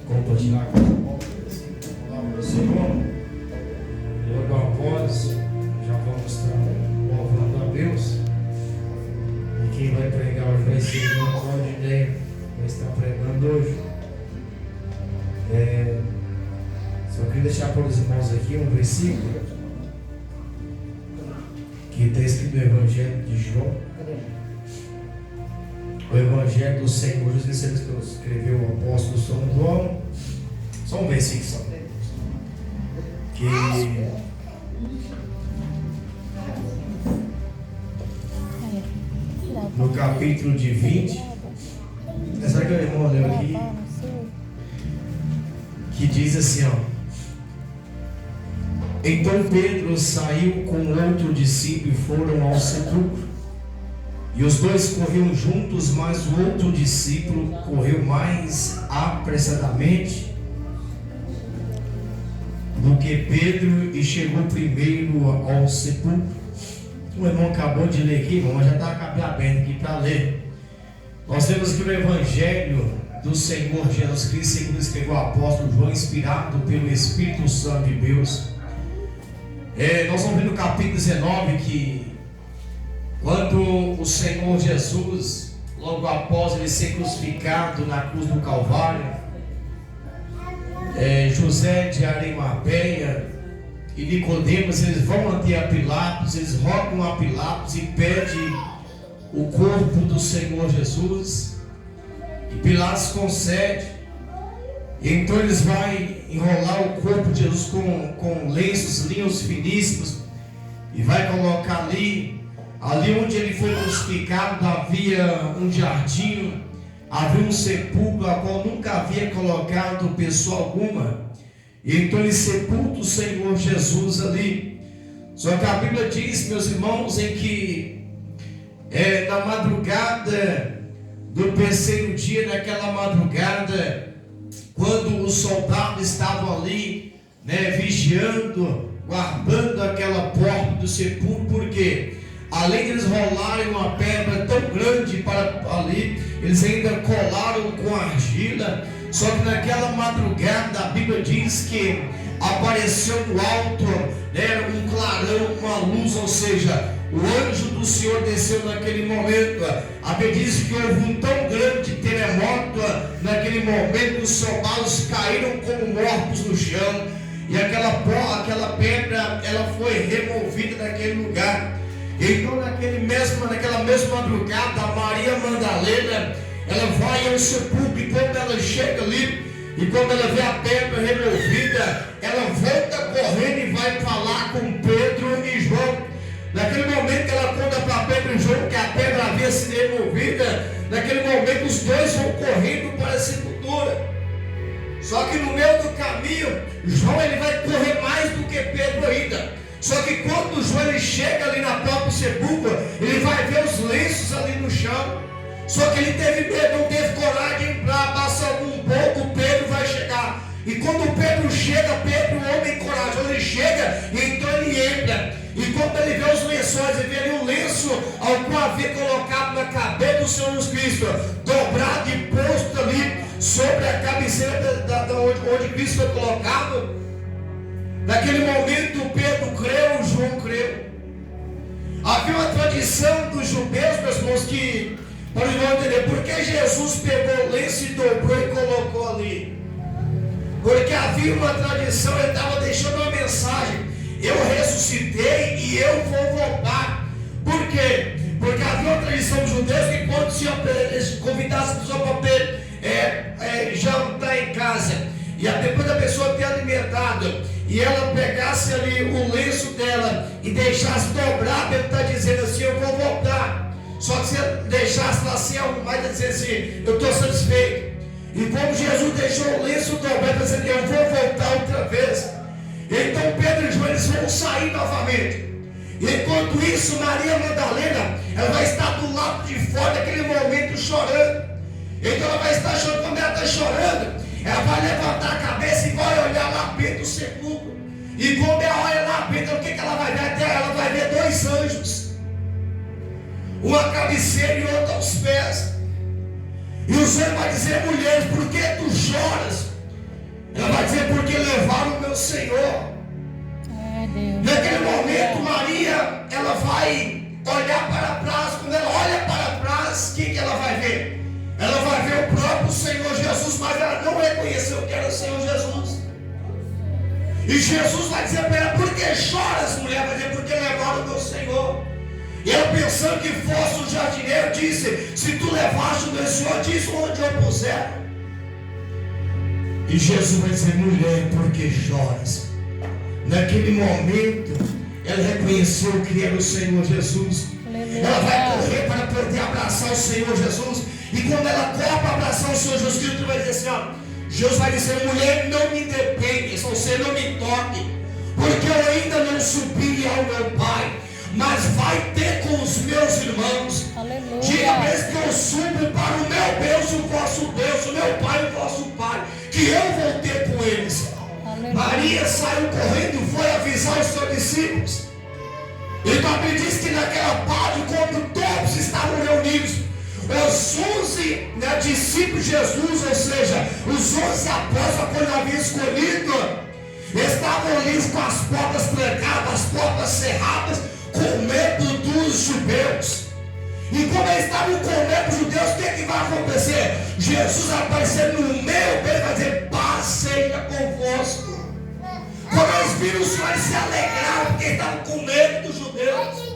compartilhar com a palavra do Senhor. Logo após, já vamos estar louvando a Deus. E quem vai pregar hoje vai ser o irmão Claudinei, vai estar pregando hoje. Só queria deixar para os irmãos aqui um versículo que está escrito no Evangelho de João. O Evangelho do Senhor Jesus, que escreveu o apóstolo São João. Só um versículo só. Que no capítulo de 20, essa que o irmão leu aqui, que diz assim, ó: então Pedro saiu com outro discípulo e foram ao sepulcro. E os dois corriam juntos, mas o outro discípulo correu mais apressadamente do que Pedro e chegou primeiro ao sepulcro. O irmão acabou de ler aqui, irmão, já está aberto aqui para ler. Nós temos aqui o Evangelho do Senhor Jesus Cristo, segundo escreveu o apóstolo João, inspirado pelo Espírito Santo de Deus. Nós vamos ver no capítulo 19 que quando o Senhor Jesus, logo após ele ser crucificado na cruz do Calvário, José de Arimateia e Nicodemos, eles vão até a Pilatos, eles rogam a Pilatos e pedem o corpo do Senhor Jesus, e Pilatos concede. E então eles vão enrolar o corpo de Jesus com lenços, linhos finíssimos, e vai colocar ali onde ele foi crucificado havia um jardim, havia um sepulcro a qual nunca havia colocado pessoa alguma. E então ele sepulta o Senhor Jesus ali. Só que a Bíblia diz, meus irmãos, em que na madrugada do terceiro dia, naquela madrugada, quando os soldados estavam ali, vigiando, guardando aquela porta do sepulcro, porque além de eles rolarem uma pedra tão grande para ali, eles ainda colaram com argila. Só que naquela madrugada a Bíblia diz que apareceu do alto um clarão, uma luz, ou seja, o anjo do Senhor desceu naquele momento. A Bíblia diz que houve um tão grande terremoto naquele momento que os soldados caíram como mortos no chão, e aquela pedra ela foi removida daquele lugar. Então naquela mesma madrugada, a Maria Madalena, ela vai ao sepulcro, e quando ela chega ali, e quando ela vê a pedra removida, ela volta correndo e vai falar com Pedro e João. Naquele momento que ela conta para Pedro e João que a pedra havia sido removida, naquele momento os dois vão correndo para a sepultura. Só que no meio do caminho, João ele vai correr mais do que Pedro ainda. Só que quando João ele chega ali na própria sepulcro, ele vai ver os lenços ali no chão. Só que ele teve medo, não teve coragem para passar um pouco. Pedro vai chegar. E quando Pedro chega, Pedro, um homem corajoso, ele chega e então ele entra. E quando ele vê os lençóis, ele vê ali o lenço ao qual havia colocado na cabeça do Senhor Jesus Cristo, dobrado e posto ali sobre a cabeceira onde Cristo foi colocado. Naquele momento Pedro creu, João creu. Havia uma tradição dos judeus, meus irmãos, que para os irmãos entender por que Jesus pegou o lenço e dobrou e colocou ali. Porque havia uma tradição, ele estava deixando uma mensagem: eu ressuscitei e eu vou voltar. Por quê? Porque havia uma tradição dos judeus que quando se convidasse a pessoa para jantar em casa, e depois da pessoa ter alimentado, e ela pegasse ali o lenço dela e deixasse dobrado, ele está dizendo assim: eu vou voltar. Só que se ele deixasse lá assim, vai dizer assim: eu estou satisfeito. E como Jesus deixou o lenço dobrado, ele está dizendo: eu vou voltar outra vez. Então Pedro e João eles vão sair novamente. E enquanto isso, Maria Madalena, ela vai estar do lado de fora daquele momento chorando. Então ela vai estar chorando. Quando ela está chorando, ela vai levantar a cabeça e vai olhar lá dentro do sepulcro. E quando ela olha lá dentro, o que ela vai ver? Ela vai ver dois anjos, uma à cabeceira e outra aos pés. E o Senhor vai dizer: mulheres, por que tu chora? meu Senhor. Naquele momento, Maria, ela vai olhar para trás. Quando ela olha para trás, o que ela vai ver? Ela vai ver o próprio Senhor Jesus, mas ela não reconheceu que era o Senhor Jesus. E Jesus vai dizer para ela: por que choras, mulher? Vai dizer: porque levaram o meu Senhor. E ela, pensando que fosse o jardineiro, disse: se tu levaste o meu Senhor, diz onde eu puser. E Jesus vai dizer: mulher, por que choras? Naquele momento, ela reconheceu que era o Senhor Jesus. Ela vai correr para poder abraçar o Senhor Jesus. E quando ela corre para abraçar o Senhor Jesus, Cristo vai dizer assim: ó, Jesus vai dizer: mulher, não me dependes, ou seja, não me toque, porque eu ainda não subi ao meu Pai, mas vai ter com os meus irmãos. Aleluia. Diga para eles que eu subo para o meu Deus, o vosso Deus, o meu Pai, o vosso Pai, que eu vou ter com eles. Aleluia. Maria saiu correndo e foi avisar os seus discípulos. E também diz que naquela parte, quando todos estavam reunidos, os 11 discípulos de Jesus, ou seja, os 11 apóstolos que ele havia escolhido, estavam ali com as portas trancadas, as portas cerradas, com medo dos judeus. E como eles estavam com medo dos judeus, o que vai acontecer? Jesus aparecendo no meio deles, vai dizer: paz seja convosco. Quando eles viram o Senhor, eles se alegraram, porque estavam com medo dos judeus.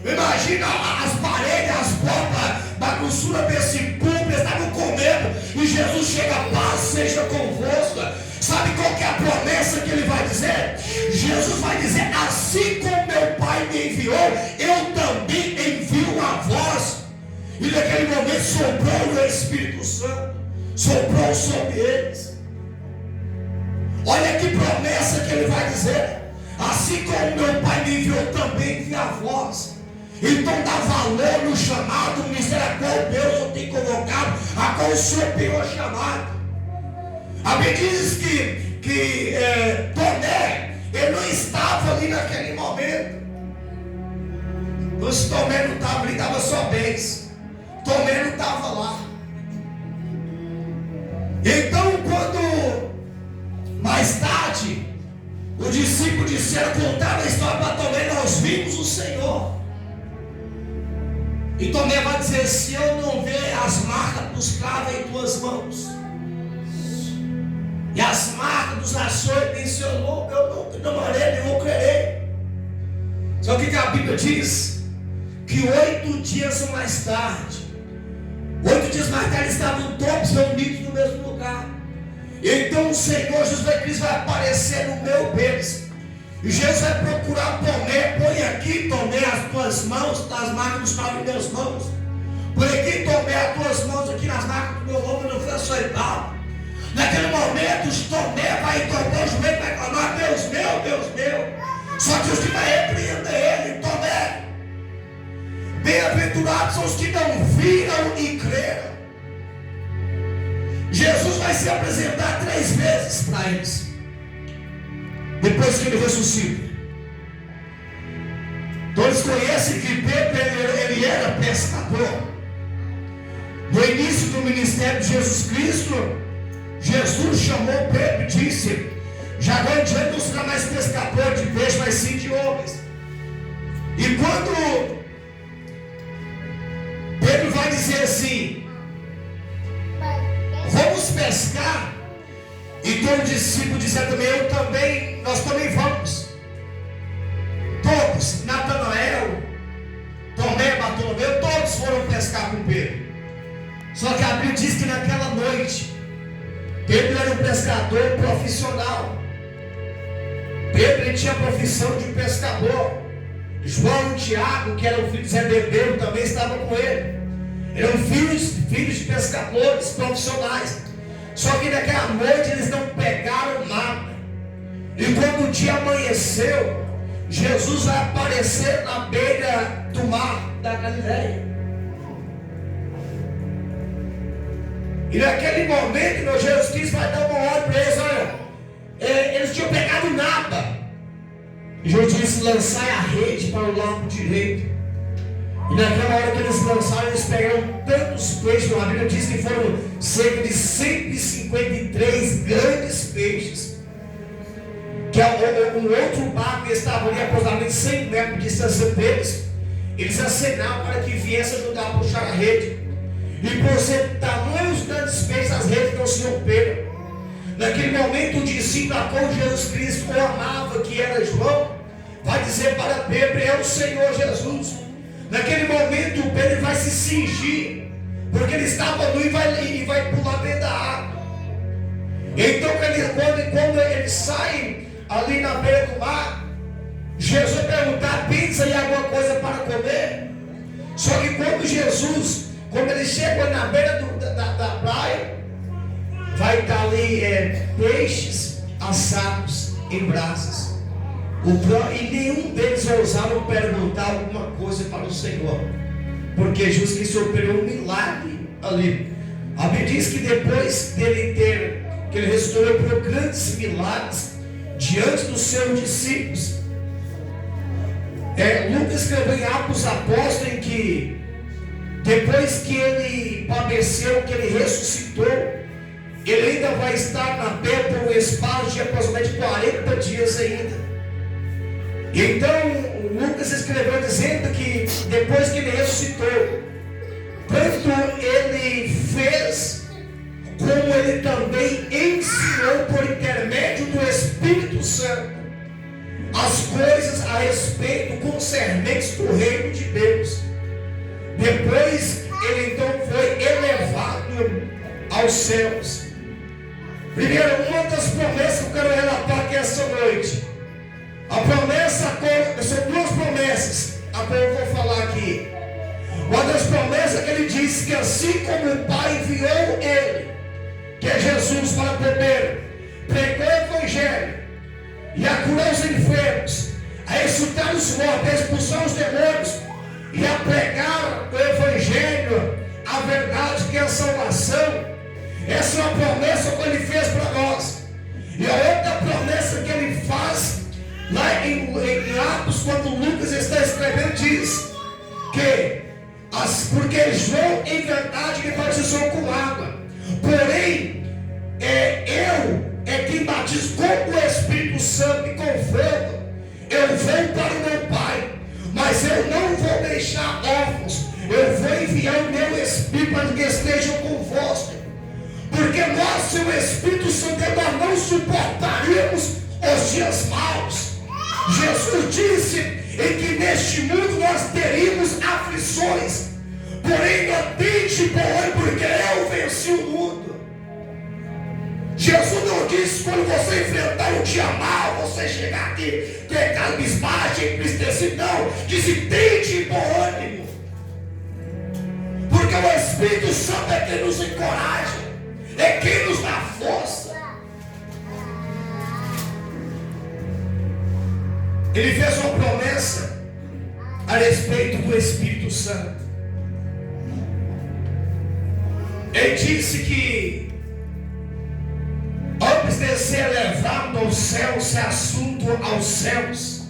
Imagina as paredes, as portas, bagunçura desse público, estavam com medo. E Jesus chega: paz seja convosco. Sabe qual que é a promessa que ele vai dizer? Jesus vai dizer: assim como meu Pai me enviou, eu também envio a vós. E naquele momento soprou o Espírito Santo, soprou sobre eles. Olha que promessa que ele vai dizer: assim como meu Pai me enviou, eu também envio a vós. Então dá valor no chamado, no ministério a qual Deus eu tenho convocado, a qual o Senhor tem chamado. A Bíblia diz que Tomé, ele não estava ali naquele momento. Então, Tomé não estava ali, estava só bens. Tomé não estava lá. Então, quando mais tarde os discípulos disseram, contaram a história para Tomé: nós vimos o Senhor. E Tomé vai dizer: se eu não ver as marcas dos cravos em tuas mãos, e as marcas dos açoites em seu nome, eu não farei, não crerei. Só que a Bíblia diz que 8 dias mais tarde, estavam todos reunidos no mesmo lugar. Então o Senhor Jesus Cristo vai aparecer no meio deles. E Jesus vai procurar Tomé: põe aqui, Tomé, as tuas mãos, as marcas dos cravos em minhas mãos. Põe aqui, Tomé, as tuas mãos aqui nas marcas do meu ombro, não foi açoitado. Naquele momento, Tomé vai dobrar o joelho e vai clamar: Deus meu, Deus meu. Só que os que vai repreender ele: Tomé, bem-aventurados são os que não viram e creram. Jesus vai se apresentar 3 vezes para eles, depois que ele ressuscita. Todos conhecem que Pedro ele era pescador. No início do ministério de Jesus Cristo, Jesus chamou Pedro e disse: já agora em diante não será mais pescador de peixe, mas sim de homens. E quando Pedro vai dizer assim: vamos pescar, então o discípulo disse também: nós também vamos. Todos, Natanael, Tomé, Bartolomeu, todos foram pescar com Pedro. Só que a Bíblia diz que naquela noite, Pedro era um pescador profissional. Pedro ele tinha a profissão de pescador. João e Tiago, que eram filhos de Zebedeu, também estavam com ele. Eram filhos de pescadores profissionais. Só que naquela noite eles não pegaram nada. E quando o dia amanheceu, Jesus vai aparecer na beira do mar da Galileia. E naquele momento, meu Jesus Cristo vai dar uma ordem para eles: olha, eles tinham pegado nada. E Jesus disse: lançai a rede para o lado direito. E naquela hora que eles lançaram, eles pegaram tantos peixes. A Bíblia diz que foram cerca de 153 grandes peixes. que é um outro barco que estava ali aproximadamente 100 metros de distância deles, eles acenaram para que viesse ajudar a puxar a rede. E por ser tamanhos grandes peixes, as redes não se romperam. Naquele momento, o discípulo a qual Jesus Cristo o amava, que era João, vai dizer para Pedro: é o Senhor Jesus. Naquele momento, Pedro vai se cingir, porque ele estava nu e vai pular dentro da água. Então, quando ele sai ali na beira do mar, Jesus perguntar: pizza e alguma coisa para comer? Só que quando ele chega na beira da praia, vai estar ali peixes assados em brasas. E nenhum deles ousaram perguntar alguma coisa para o Senhor, porque Jesus Cristo operou um milagre ali. A Bíblia diz que depois que ele ressuscitou por grandes milagres diante dos seus discípulos. Lucas escreveu em Atos dos Apóstolos em que depois que ele padeceu, que ele ressuscitou, ele ainda vai estar na terra por um espaço de aproximadamente 40 dias ainda. Então Lucas escreveu dizendo que depois que ele ressuscitou, tanto ele fez, como ele também ensinou por intermédio do Espírito Santo as coisas a respeito concernentes do reino de Deus. Depois ele então foi elevado aos céus. Primeiro, uma das promessas que eu quero relatar aqui esta noite, a promessa, são duas promessas a qual eu vou falar aqui. Uma das promessas que ele disse que assim como o Pai enviou ele, que é Jesus, para poder pregar o Evangelho e a curar os enfermos, a ressuscitar os mortos, a expulsar os demônios e a pregar o Evangelho, a verdade que é a salvação. Essa é uma promessa que ele fez para nós. E a outra promessa que ele faz lá em Atos, quando Lucas está escrevendo, diz que porque João em verdade me batizou com água, porém eu quem batizo com o Espírito Santo e com fogo. Eu vou para o meu Pai, mas eu não vou deixar órfãos. Eu vou enviar o meu Espírito para que estejam convosco, porque nós, sem o Espírito Santo, nós não suportaríamos os dias maus. Jesus disse em que neste mundo nós teríamos aflições, porém não tente, porque eu venci o mundo. Jesus não disse quando você enfrentar um dia mal, você chegar aqui, ter cabisbaixo, entristecido, não. Disse: tente por ânimo, porque o Espírito Santo é quem nos encoraja, é quem nos dá força. Ele fez uma promessa a respeito do Espírito Santo. Ele disse que antes de ser levado aos céus, ser assunto aos céus,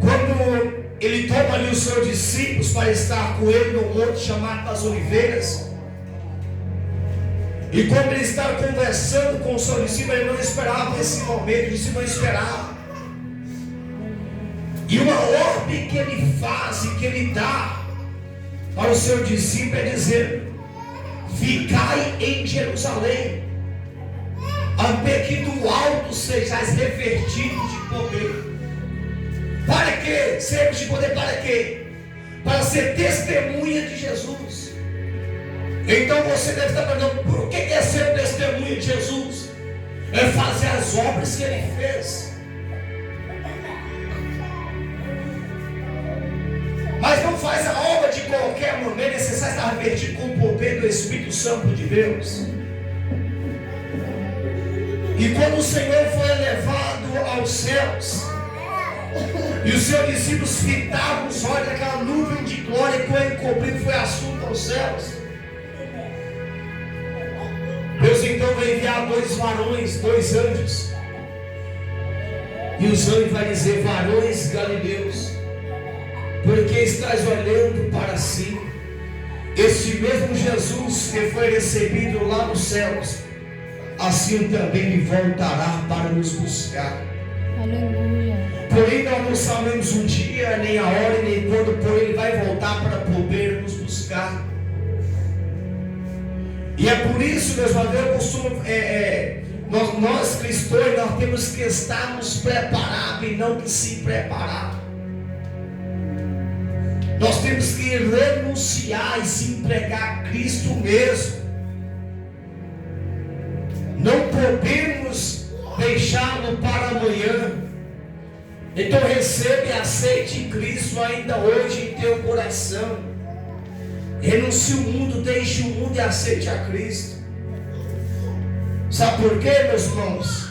quando ele toma ali os seus discípulos para estar com ele no monte chamado das Oliveiras, e quando ele está conversando com os seus discípulos, ele não esperava esse momento, os discípulos não esperavam. E uma ordem que ele faz e que ele dá para o seu discípulo é dizer: ficai em Jerusalém, até que do alto sejais revestidos de poder. Para quê? Sermos de poder para quê? Para ser testemunha de Jesus. Então você deve estar perguntando: por que é ser testemunha de Jesus? É fazer as obras que ele fez. Mas não faz a obra de qualquer maneira, é necessário estar revestido com o poder do Espírito Santo de Deus. E quando o Senhor foi elevado aos céus, e os seus discípulos fitavam os olhos daquela nuvem de glória que o encobriu, foi assunto aos céus, Deus então vai enviar dois varões, dois anjos, e os anjos vai dizer: varões galileus, porque estás olhando para cima? Este mesmo Jesus que foi recebido lá nos céus assim também Ele voltará para nos buscar. Aleluia. Porém, nós não sabemos o dia, nem a hora, nem quando, porém Ele vai voltar para poder nos buscar. E é por isso, meus irmãos, eu costumo, nós cristãos, nós temos que estarmos preparados e não que se preparar. Nós temos que renunciar e se entregar a Cristo mesmo. Não podemos deixá-lo para amanhã. Então recebe e aceite Cristo ainda hoje em teu coração. Renuncie o mundo, deixe o mundo e aceite a Cristo. Sabe por quê, meus irmãos?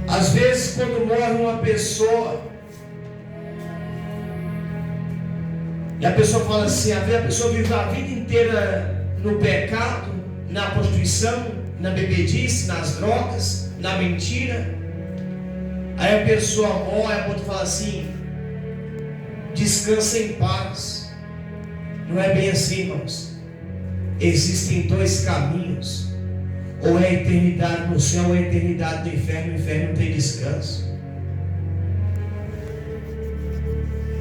Às vezes quando morre uma pessoa, e a pessoa fala assim, a pessoa vive a vida inteira no pecado, na prostituição, na bebedice, nas drogas, na mentira. Aí a pessoa morre, a outra fala assim, descansa em paz. Não é bem assim, irmãos. Existem dois caminhos: ou é a eternidade no céu, ou é a eternidade no inferno. No inferno não tem descanso.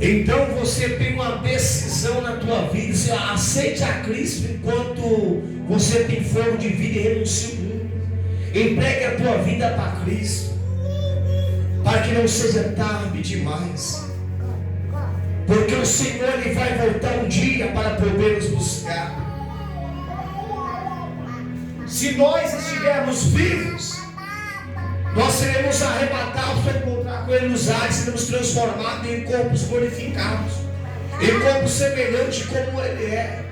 Então você tem uma decisão na tua vida. Você aceite a Cristo enquanto você tem fogo de vida e renuncie o mundo. Entregue a tua vida para Cristo, para que não seja tarde demais. Porque o Senhor Ele vai voltar um dia para poder nos buscar. Se nós estivermos vivos, nós seremos arrebatados para encontrar com Ele nos ares, seremos transformados em corpos glorificados, em corpos semelhantes como Ele é.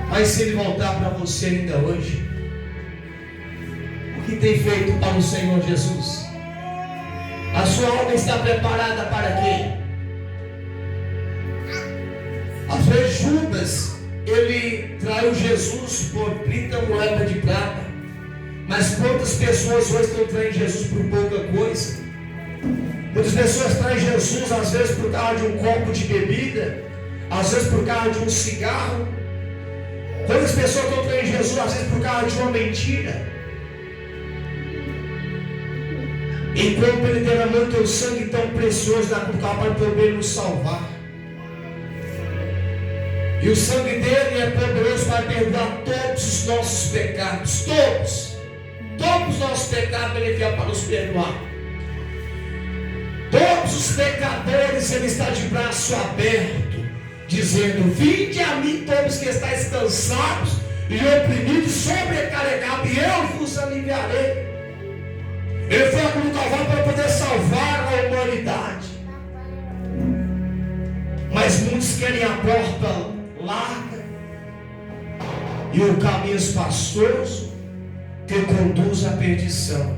Mas se Ele voltar para você ainda hoje, o que tem feito para o Senhor Jesus? A sua alma está preparada para quê? Às vezes Judas, ele traiu Jesus por 30 moedas de prata. Mas quantas pessoas hoje estão traindo Jesus por pouca coisa? Muitas pessoas traem Jesus às vezes por causa de um copo de bebida, às vezes por causa de um cigarro. Quantas pessoas estão traindo Jesus às vezes por causa de uma mentira? Enquanto Ele derramou teu sangue tão precioso na cruz para poder nos salvar. E o sangue dele é poderoso para perdoar todos os nossos pecados. Todos os nossos pecados Ele veio para nos perdoar. Todos os pecadores Ele está de braço aberto, dizendo: vinde a mim todos que estáis cansados e oprimidos, sobrecarregados, e eu vos aliviarei. Ele foi a cruz do Calvário para poder salvar a humanidade. Mas muitos querem a porta larga e o caminho espaçoso que conduz à perdição.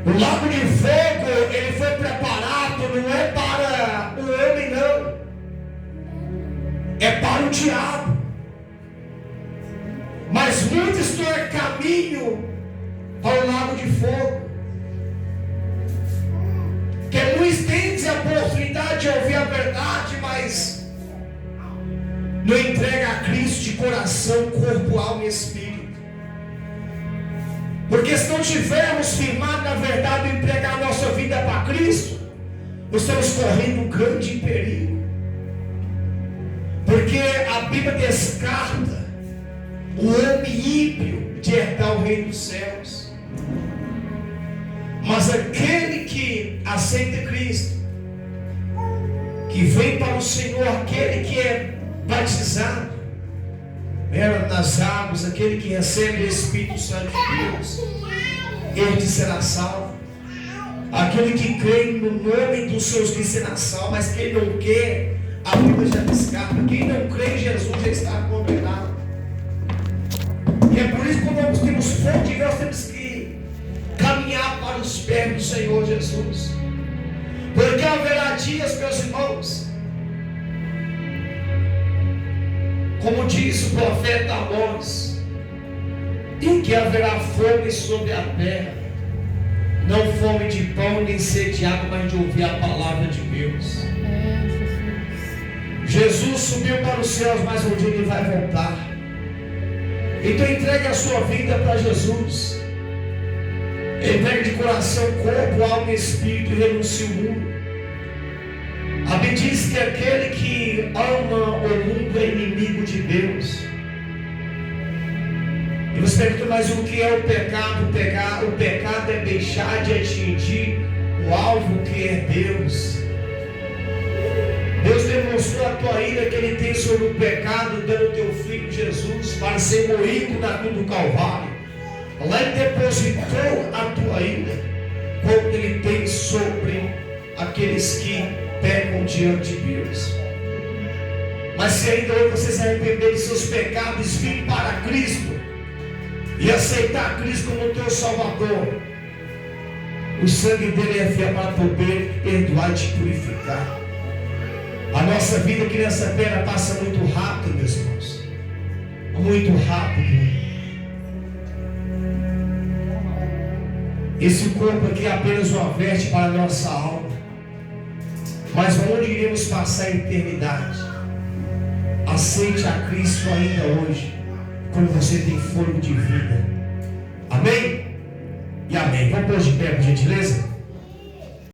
O lago de fogo, ele foi preparado, não é para o homem, não, é para o diabo. Mas muitos estão a caminho para o lago de fogo, que muitos têm a oportunidade de ouvir a verdade, mas não entrega a Cristo de coração, corpo, alma e espírito. Porque se não tivermos firmado na verdade e entregar a nossa vida para Cristo, nós estamos correndo um grande perigo. Porque a Bíblia descarta o homem ímpio de herdar o reino dos céus. Mas aquele que aceita Cristo, que vem para o Senhor, aquele que é batizado nas águas, aquele que recebe o Espírito Santo de Deus, ele será salvo. Aquele que crê no nome dos seus que será salvo. Mas quem não quer, a Bíblia já descarta. Quem não crê em Jesus já está condenado. E é por isso que quando nós temos fonte, nós temos que caminhar para os pés do Senhor Jesus. Porque haverá dias, meus irmãos, como diz o profeta Amós, em que haverá fome sobre a terra, não fome de pão nem sede de água, mas de ouvir a palavra de Deus. Jesus subiu para os céus, mas um dia Ele vai voltar. Então entregue a sua vida para Jesus. Entregue de coração, corpo, alma e espírito e renuncie o mundo. A Bíblia diz que aquele que ama o mundo é inimigo de Deus. E você pergunta, mas o que é o pecado? O pecado é deixar de atingir o alvo que é Deus. Deus demonstrou a tua ira que Ele tem sobre o pecado, dando teu Filho Jesus para ser moído na cruz do Calvário. Lá Ele depositou a tua ira, como Ele tem sobre aqueles que pecam diante de Deus. Mas se ainda hoje você se arrepender de seus pecados, vir para Cristo e aceitar Cristo como teu Salvador, o sangue dele é fiel para poder perdoar e te purificar. A nossa vida aqui nessa terra passa muito rápido, meus irmãos. Muito rápido. Esse corpo aqui é apenas uma veste para a nossa alma. Mas onde iremos passar a eternidade? Aceite a Cristo ainda hoje, quando você tem fôlego de vida. Amém? E amém. Vamos pôr de pé, por gentileza?